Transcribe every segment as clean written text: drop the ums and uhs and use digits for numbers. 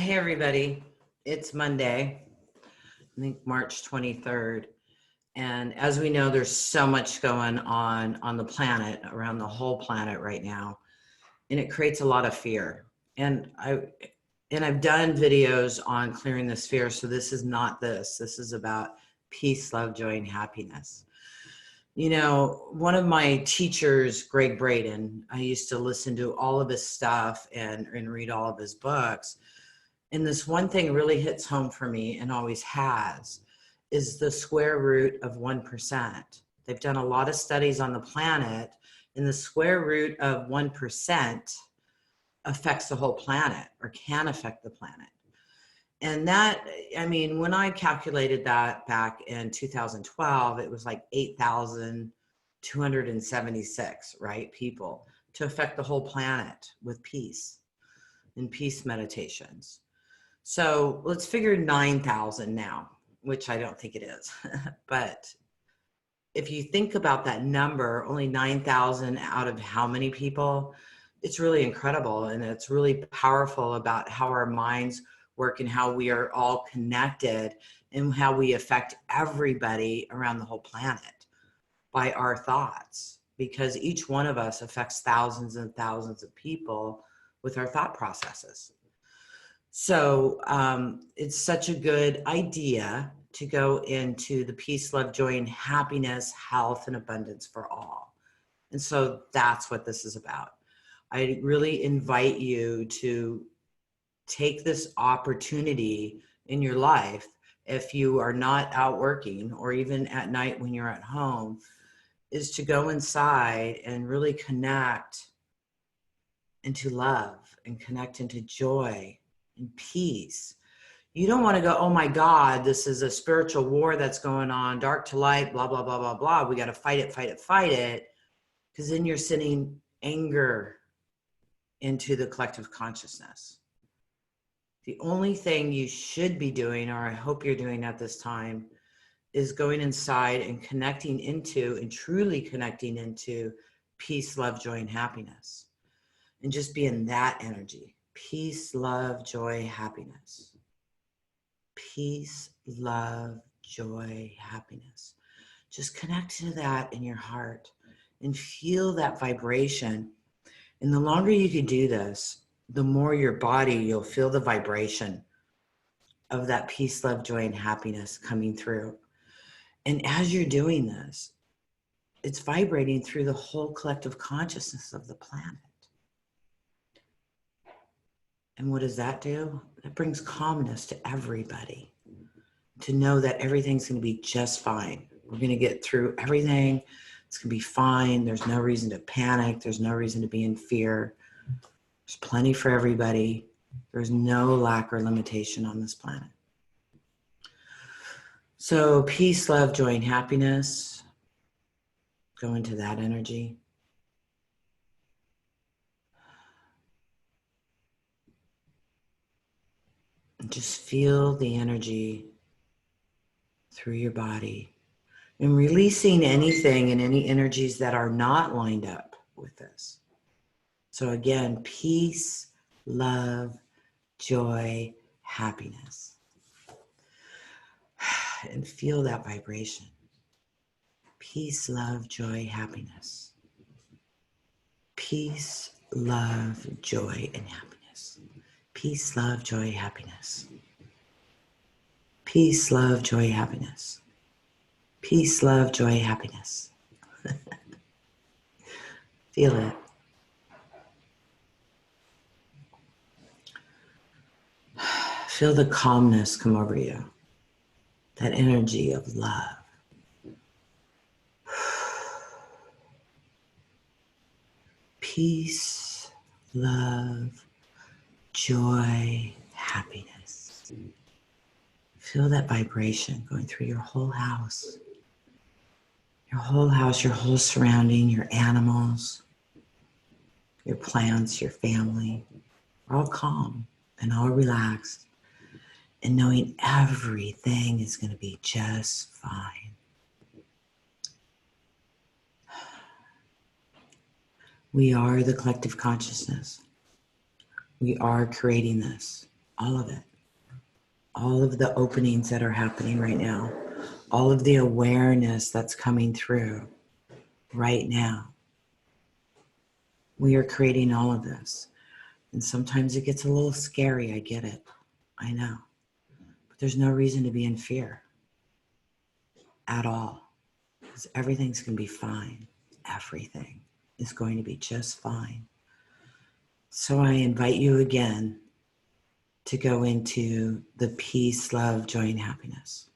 Hey everybody, it's Monday, I think March 23rd. And as we know, there's so much going on the planet, around the whole planet right now. And it creates a lot of fear. And I've done videos on clearing this fear. So this is not this. This is about peace, love, joy, and happiness. You know, one of my teachers, Greg Braden, I used to listen to all of his stuff and read all of his books. And this one thing really hits home for me and always has, is the square root of 1%. They've done a lot of studies on the planet, and the square root of 1% affects the whole planet, or can affect the planet. And that, I mean, when I calculated that back in 2012, it was like 8,276, right, people to affect the whole planet with peace and peace meditations. So let's figure 9,000 now, which I don't think it is. But if you think about that number, only 9,000 out of how many people, it's really incredible. And it's really powerful about how our minds work and how we are all connected and how we affect everybody around the whole planet by our thoughts, because each one of us affects thousands and thousands of people with our thought processes. So it's such a good idea to go into the peace, love, joy, and happiness, health, and abundance for all. And so that's what this is about. I really invite you to take this opportunity in your life, if you are not out working or even at night when you're at home, is to go inside and really connect into love and connect into joy and peace. You don't want to go, oh my God, this is a spiritual war that's going on, dark to light, blah, blah, blah, blah, blah. We got to fight it, fight it, fight it. Because then you're sending anger into the collective consciousness. The only thing you should be doing, or I hope you're doing at this time, is going inside and connecting into, and truly connecting into, peace, love, joy, and happiness. And just be in that energy. Peace, love, joy, happiness. Peace, love, joy, happiness. Just connect to that in your heart and feel that vibration. And the longer you can do this, the more your body, you'll feel the vibration of that peace, love, joy, and happiness coming through. And as you're doing this, it's vibrating through the whole collective consciousness of the planet. And what does that do? It brings calmness to everybody, to know that everything's going to be just fine. We're going to get through everything. It's going to be fine. There's no reason to panic. There's no reason to be in fear. There's plenty for everybody. There's no lack or limitation on this planet. So peace, love, joy, and happiness. Go into that energy. And just feel the energy through your body and releasing anything and any energies that are not lined up with this. So again, peace, love, joy, happiness. And feel that vibration. Peace, love, joy, happiness. Peace, love, joy, and happiness. Peace, love, joy, happiness. Peace, love, joy, happiness. Peace, love, joy, happiness. Feel it. Feel the calmness come over you. That energy of love. Peace, love, joy, happiness. Feel that vibration going through your whole house. Your whole house, your whole surrounding, your animals, your plants, your family, are all calm and all relaxed, and knowing everything is going to be just fine. We are the collective consciousness. We are creating this All of it. All of the openings that are happening right now. All of the awareness that's coming through right now. We are creating all of this. And sometimes it gets a little scary. I get it. I know. But there's no reason to be in fear at all. Because everything's going to be fine. Everything is going to be just fine. So I invite you again to go into the peace, love, joy, and happiness.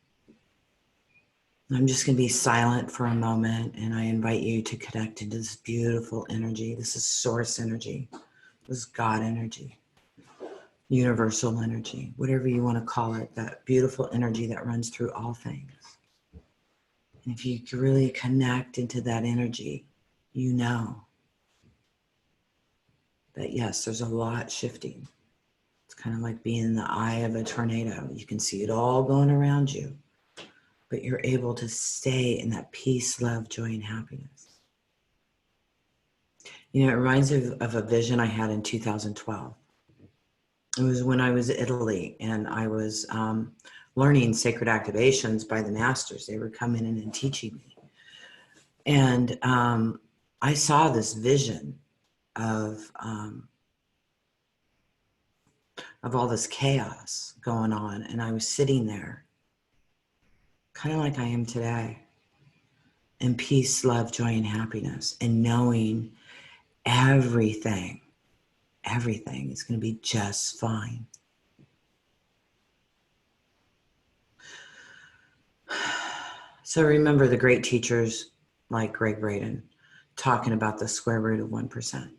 I'm just going to be silent for a moment, and I invite you to connect into this beautiful energy. This is source energy. This is God energy. Universal energy. Whatever you want to call it. That beautiful energy that runs through all things. And if you really connect into that energy, you know that yes, there's a lot shifting. It's kind of like being in the eye of a tornado. You can see it all going around you, but you're able to stay in that peace, love, joy, and happiness. You know, it reminds me of a vision I had in 2012. It was when I was in Italy, and I was learning sacred activations by the masters. They were coming in and teaching me. And I saw this vision of all this chaos going on. And I was sitting there, kind of like I am today, in peace, love, joy, and happiness, and knowing everything is going to be just fine. So remember the great teachers like Greg Braden talking about the square root of 1%.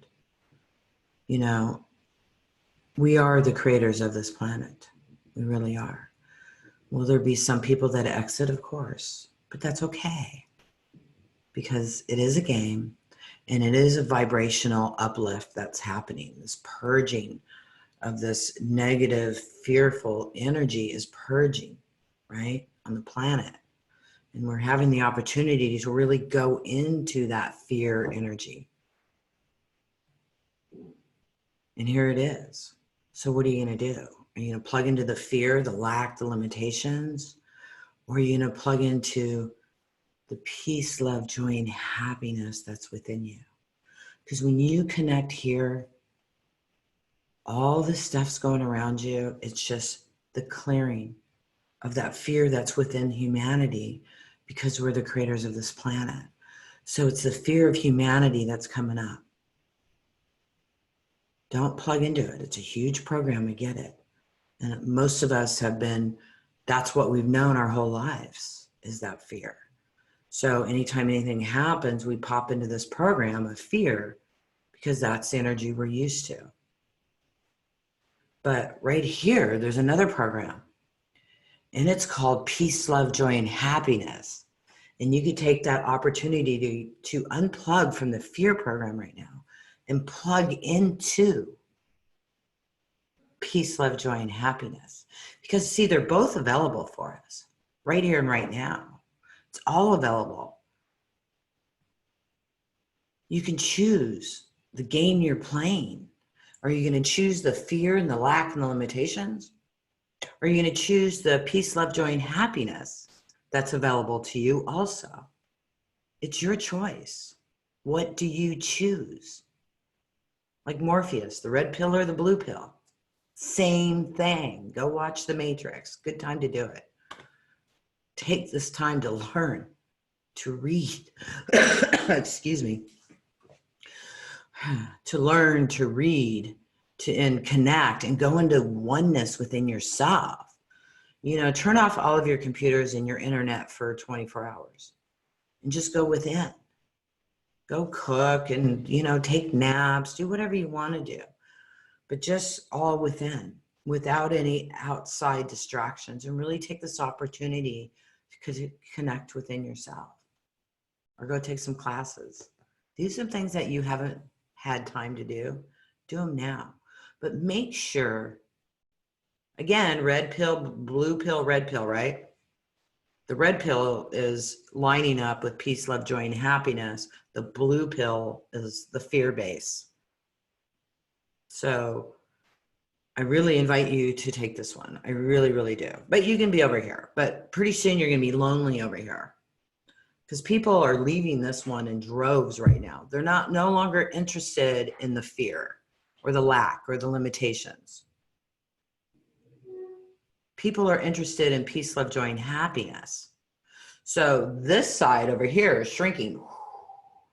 You know, we are the creators of this planet. We really are. Will there be some people that exit? Of course, but that's okay. Because it is a game, and it is a vibrational uplift that's happening. This purging of this negative, fearful energy is purging, right, on the planet. And we're having the opportunity to really go into that fear energy. And here it is. So what are you going to do? Are you going to plug into the fear, the lack, the limitations? Or are you going to plug into the peace, love, joy, and happiness that's within you? Because when you connect here, all the stuff's going around you. It's just the clearing of that fear that's within humanity, because we're the creators of this planet. So it's the fear of humanity that's coming up. Don't plug into it. It's a huge program. I get it. And most of us have been, that's what we've known our whole lives, is that fear. So anytime anything happens, we pop into this program of fear because that's the energy we're used to. But right here, there's another program. And it's called Peace, Love, Joy, and Happiness. And you could take that opportunity to unplug from the fear program right now and plug into peace, love, joy, and happiness. Because see, they're both available for us right here and right now. It's all available. You can choose the game you're playing. Are you going to choose the fear and the lack and the limitations? Are you going to choose the peace, love, joy, and happiness that's available to you also? It's your choice. What do you choose? Like Morpheus, the red pill or the blue pill? Same thing. Go watch The Matrix. Good time to do it. Take this time to learn, to read. Excuse me. To learn, to read, and connect and go into oneness within yourself. You know, turn off all of your computers and your internet for 24 hours and just go within. Go cook and, you know, take naps, do whatever you want to do, but just all within, without any outside distractions, and really take this opportunity to connect within yourself, or go take some classes. These are things that you haven't had time to do them now. But make sure, again, red pill, blue pill, red pill, right? The red pill is lining up with peace, love, joy, and happiness. The blue pill is the fear base. So I really invite you to take this one. I really, really do. But you can be over here. But pretty soon you're going to be lonely over here because people are leaving this one in droves right now. They're no longer interested in the fear or the lack or the limitations. People are interested in peace, love, joy, and happiness. So this side over here is shrinking,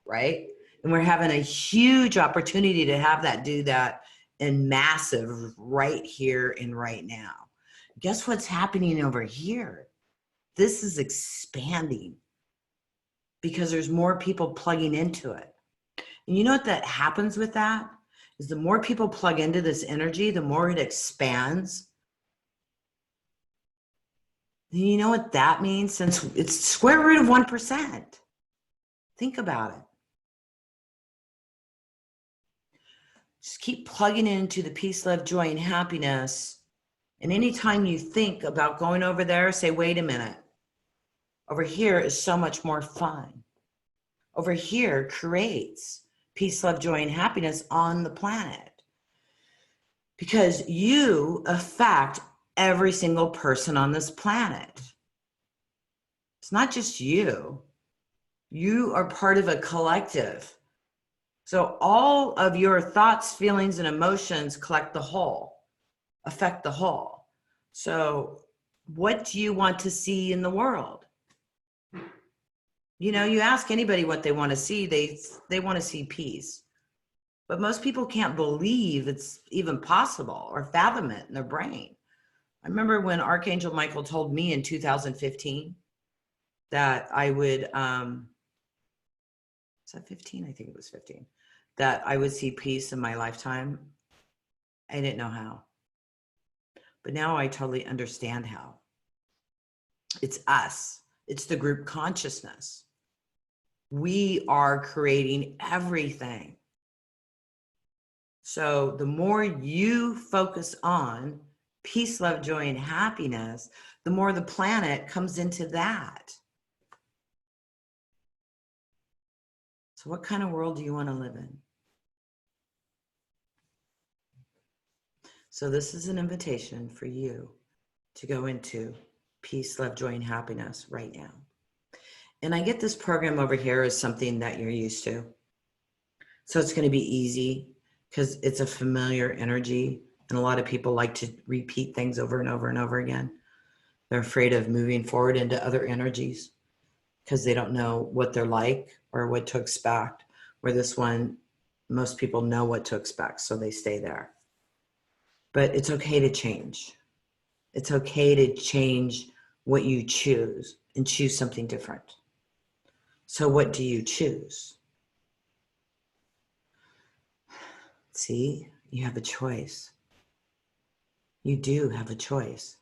right? And we're having a huge opportunity to have that do that in massive right here and right now. Guess what's happening over here? This is expanding because there's more people plugging into it. And you know what that happens with that? Is the more people plug into this energy, the more it expands. And you know what that means? Since it's square root of 1%. Think about it. Just keep plugging into the peace, love, joy, and happiness. And anytime you think about going over there, say, wait a minute. Over here is so much more fun. Over here creates peace, love, joy, and happiness on the planet. Because you affect every single person on this planet. It's not just you. You are part of a collective. So all of your thoughts, feelings, and emotions collect the whole, affect the whole. So what do you want to see in the world? You know, you ask anybody what they want to see, they want to see peace. But most people can't believe it's even possible or fathom it in their brain. I remember when Archangel Michael told me in 2015 that I would, was that 15? I think it was 15. That I would see peace in my lifetime. I didn't know how. But now I totally understand how. It's us. It's the group consciousness. We are creating everything. So the more you focus on peace, love, joy, and happiness, the more the planet comes into that. So what kind of world do you want to live in? So this is an invitation for you to go into peace, love, joy, and happiness right now. And I get this program over here as something that you're used to. So it's going to be easy because it's a familiar energy. And a lot of people like to repeat things over and over and over again. They're afraid of moving forward into other energies because they don't know what they're like or what to expect. Where this one, most people know what to expect, so they stay there. But it's okay to change. It's okay to change what you choose and choose something different. So what do you choose? See, you have a choice. You do have a choice.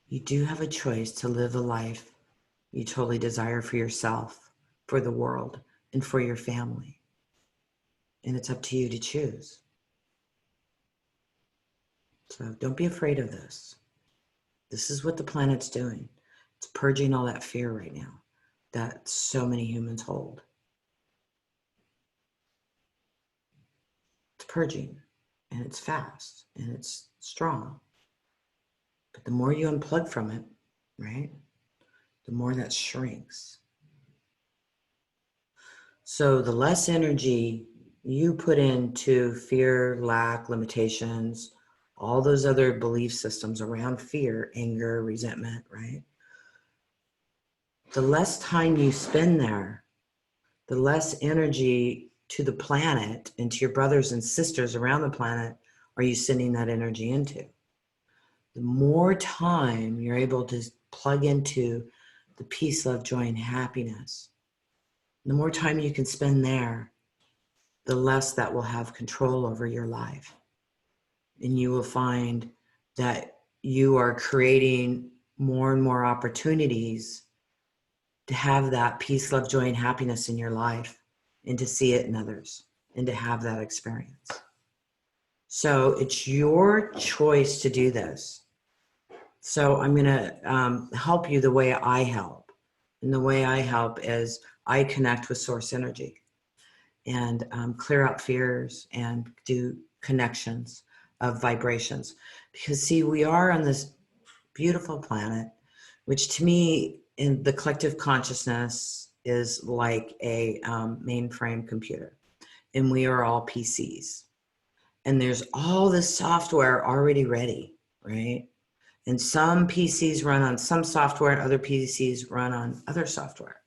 You do have a choice to live a life you totally desire for yourself, for the world, and for your family. And it's up to you to choose. So don't be afraid of this. This is what the planet's doing. It's purging all that fear right now that so many humans hold. It's purging, and it's fast, and it's strong. But the more you unplug from it, right, the more that shrinks. So the less energy you put into fear, lack, limitations, all those other belief systems around fear, anger, resentment, right? The less time you spend there, the less energy to the planet and to your brothers and sisters around the planet are you sending that energy into. The more time you're able to plug into the peace, love, joy, and happiness, the more time you can spend there, the less that will have control over your life. And you will find that you are creating more and more opportunities to have that peace, love, joy, and happiness in your life, and to see it in others, and to have that experience. So it's your choice to do this. So I'm going to help you the way I help. And the way I help is I connect with source energy and clear out fears and do connections of vibrations. Because see, we are on this beautiful planet, which to me in the collective consciousness is like a mainframe computer, and we are all PCs, and there's all this software already ready, right? And some PCs run on some software and other PCs run on other software,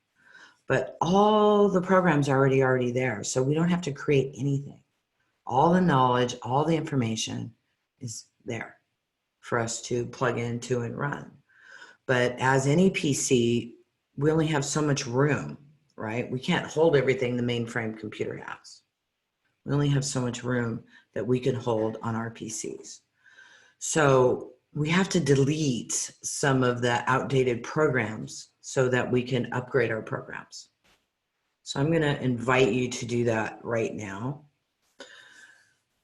but all the programs are already there, so we don't have to create anything. All the knowledge, all the information is there for us to plug into and run. But as any PC, we only have so much room, right? We can't hold everything the mainframe computer has. We only have so much room that we can hold on our PCs. So we have to delete some of the outdated programs so that we can upgrade our programs. So I'm going to invite you to do that right now.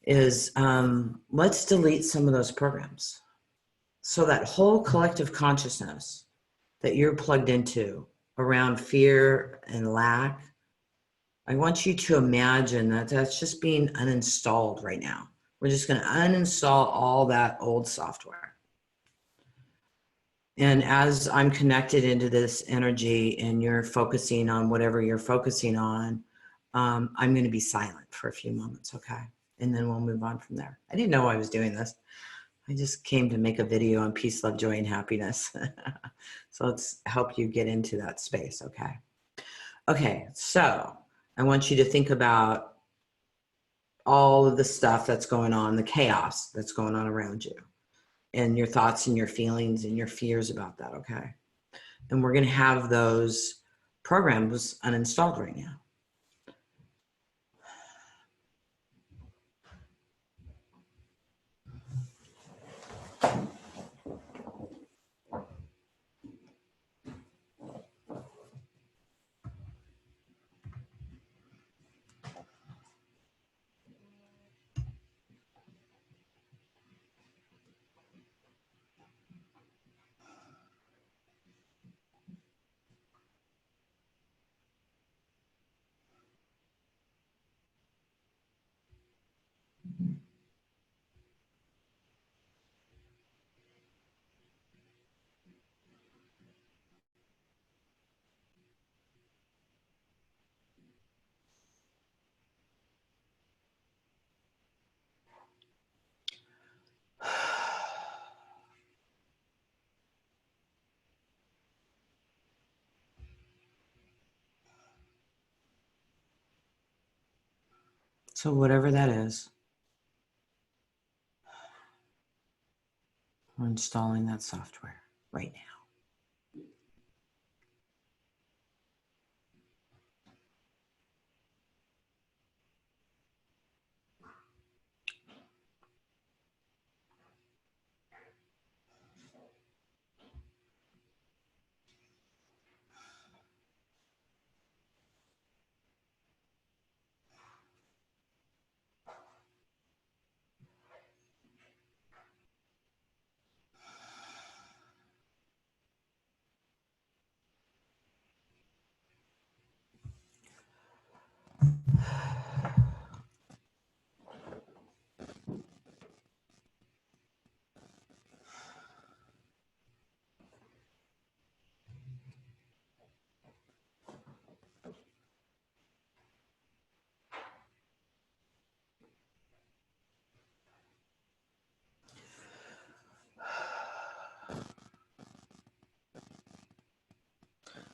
Let's delete some of those programs. So that whole collective consciousness that you're plugged into around fear and lack, I want you to imagine that that's just being uninstalled right now. We're just going to uninstall all that old software. And as I'm connected into this energy and you're focusing on whatever you're focusing on, I'm going to be silent for a few moments, okay? And then we'll move on from there. I didn't know I was doing this. I just came to make a video on peace, love, joy, and happiness. So let's help you get into that space, okay? Okay, so I want you to think about all of the stuff that's going on, the chaos that's going on around you, and your thoughts and your feelings and your fears about that, okay? And we're going to have those programs uninstalled right now. So whatever that is, we're installing that software right now.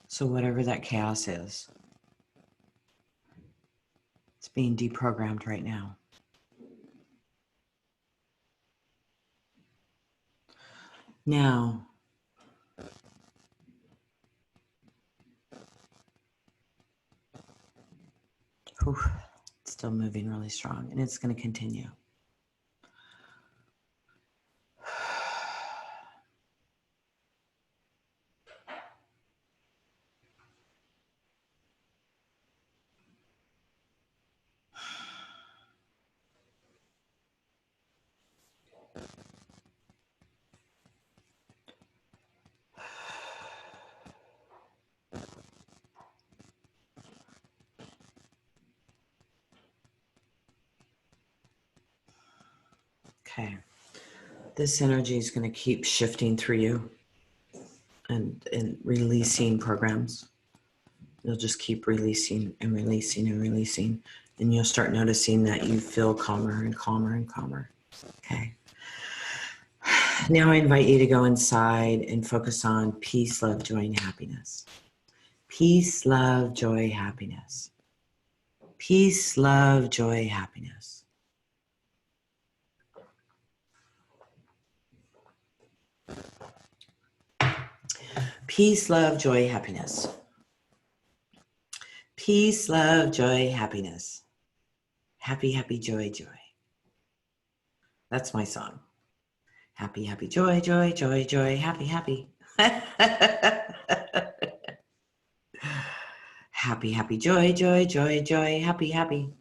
So whatever that chaos is, it's being deprogrammed right now. Now, whew, it's still moving really strong, and it's going to continue. Okay. This energy is going to keep shifting through you and releasing programs. You'll just keep releasing and releasing and releasing. And you'll start noticing that you feel calmer and calmer and calmer. Okay. Now I invite you to go inside and focus on peace, love, joy, and happiness. Peace, love, joy, happiness. Peace, love, joy, happiness. Peace, love, joy, happiness. Peace, love, joy, happiness. Happy, happy, joy, joy. That's my song. Happy, happy, joy, joy, joy, joy, happy, happy. Happy, happy, joy, joy, joy, joy, happy, happy.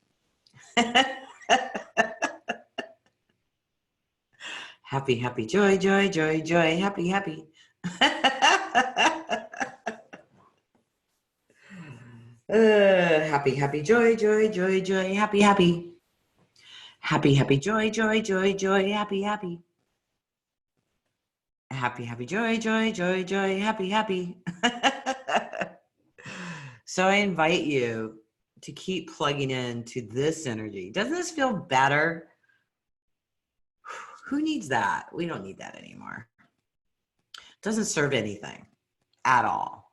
Happy, happy, joy, joy, joy, joy, happy, happy. Happy, happy, joy, joy, joy, joy, happy, happy. Happy, happy, joy, joy, joy, joy, happy, happy. Happy, happy, joy, joy, joy, joy, happy, happy. So I invite you to keep plugging into this energy. Doesn't this feel better? Who needs that? We don't need that anymore. It doesn't serve anything at all.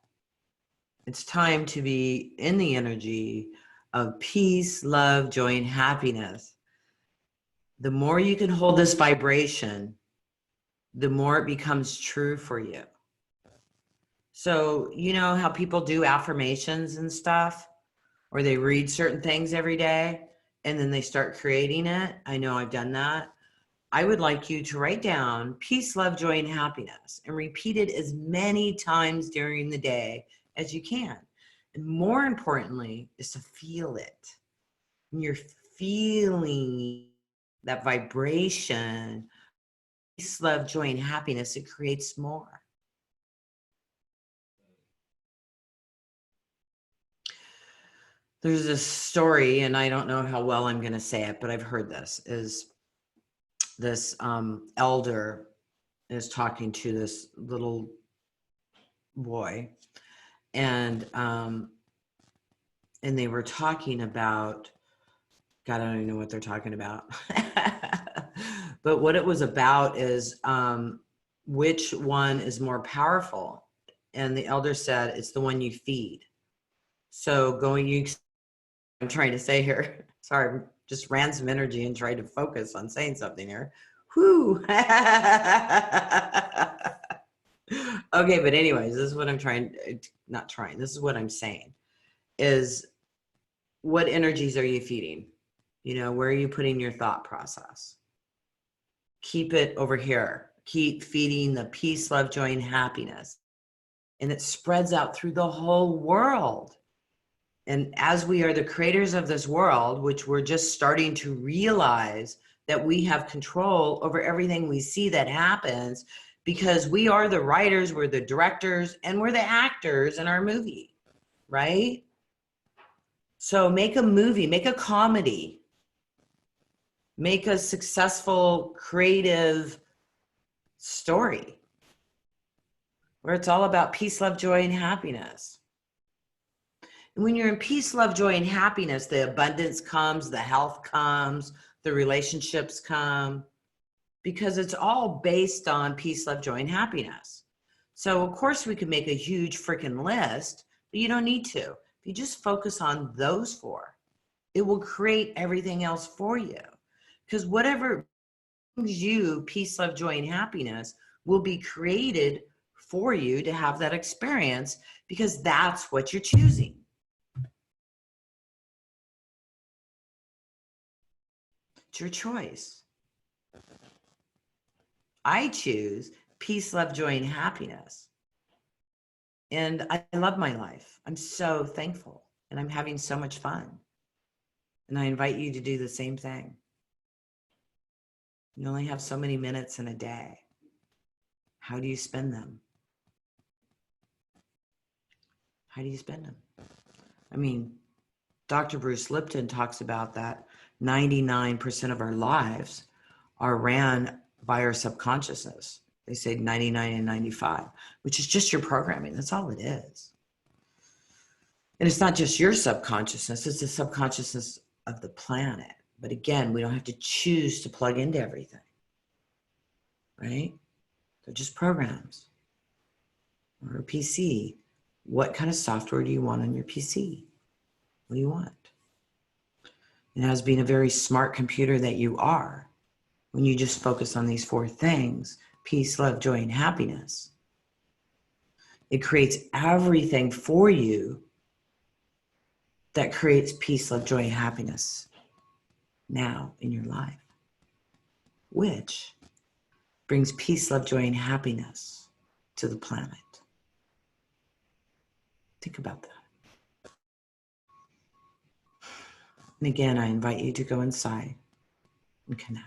It's time to be in the energy of peace, love, joy, and happiness. The more you can hold this vibration, the more it becomes true for you. So, you know how people do affirmations and stuff, or they read certain things every day and then they start creating it? I know I've done that. I would like you to write down peace, love, joy, and happiness and repeat it as many times during the day as you can. And more importantly is to feel it. When you're feeling that vibration, peace, love, joy, and happiness, it creates more. There's this story, and I don't know how well I'm going to say it, but I've heard this, is this elder is talking to this little boy, and they were talking about, God, I don't even know what they're talking about. But what it was about is which one is more powerful. And the elder said, it's the one you feed. So I'm trying to say here, sorry, just ran some energy and tried to focus on saying something here. Whoo. Okay, but anyways, this is what I'm this is what I'm saying, is what energies are you feeding? You know, where are you putting your thought process? Keep it over here. Keep feeding the peace, love, joy, and happiness. And it spreads out through the whole world. And as we are the creators of this world, which we're just starting to realize that we have control over everything we see that happens, because we are the writers, we're the directors, and we're the actors in our movie, right? So make a movie, make a comedy, make a successful, creative story where it's all about peace, love, joy, and happiness. And when you're in peace, love, joy, and happiness, the abundance comes, the health comes, the relationships come, because it's all based on peace, love, joy, and happiness. So of course we could make a huge freaking list, but you don't need to. If you just focus on those four, it will create everything else for you. Because whatever brings you peace, love, joy, and happiness will be created for you to have that experience, because that's what you're choosing. It's your choice. I choose peace, love, joy, and happiness. And I love my life. I'm so thankful, and I'm having so much fun. And I invite you to do the same thing. You only have so many minutes in a day. How do you spend them? How do you spend them? I mean, Dr. Bruce Lipton talks about that 99% of our lives are ran by our subconsciousness. They say 99 and 95, which is just your programming. That's all it is. And it's not just your subconsciousness, it's the subconsciousness of the planet. But again, we don't have to choose to plug into everything, right? They're just programs. Or a PC. What kind of software do you want on your PC? What do you want? And as being a very smart computer that you are, when you just focus on these 4 things, peace, love, joy, and happiness, it creates everything for you that creates peace, love, joy, and happiness now in your life, which brings peace, love, joy, and happiness to the planet. Think about that. And again, I invite you to go inside and connect.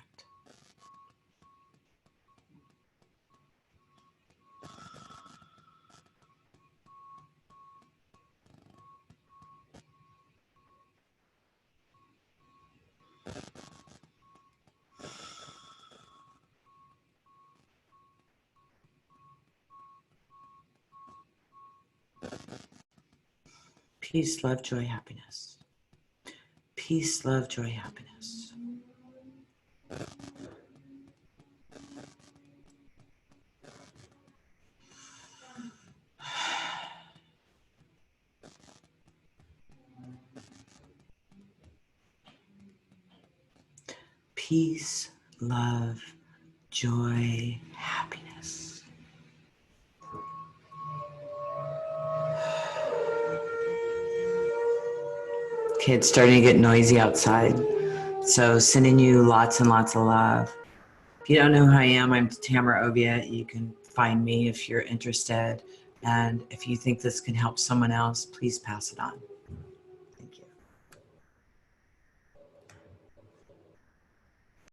Peace, love, joy, happiness. Peace, love, joy, happiness. Peace, love, joy, happiness. Okay, it's starting to get noisy outside. So sending you lots and lots of love. If you don't know who I am, I'm Tamra Oviatt. You can find me if you're interested. And if you think this can help someone else, please pass it on.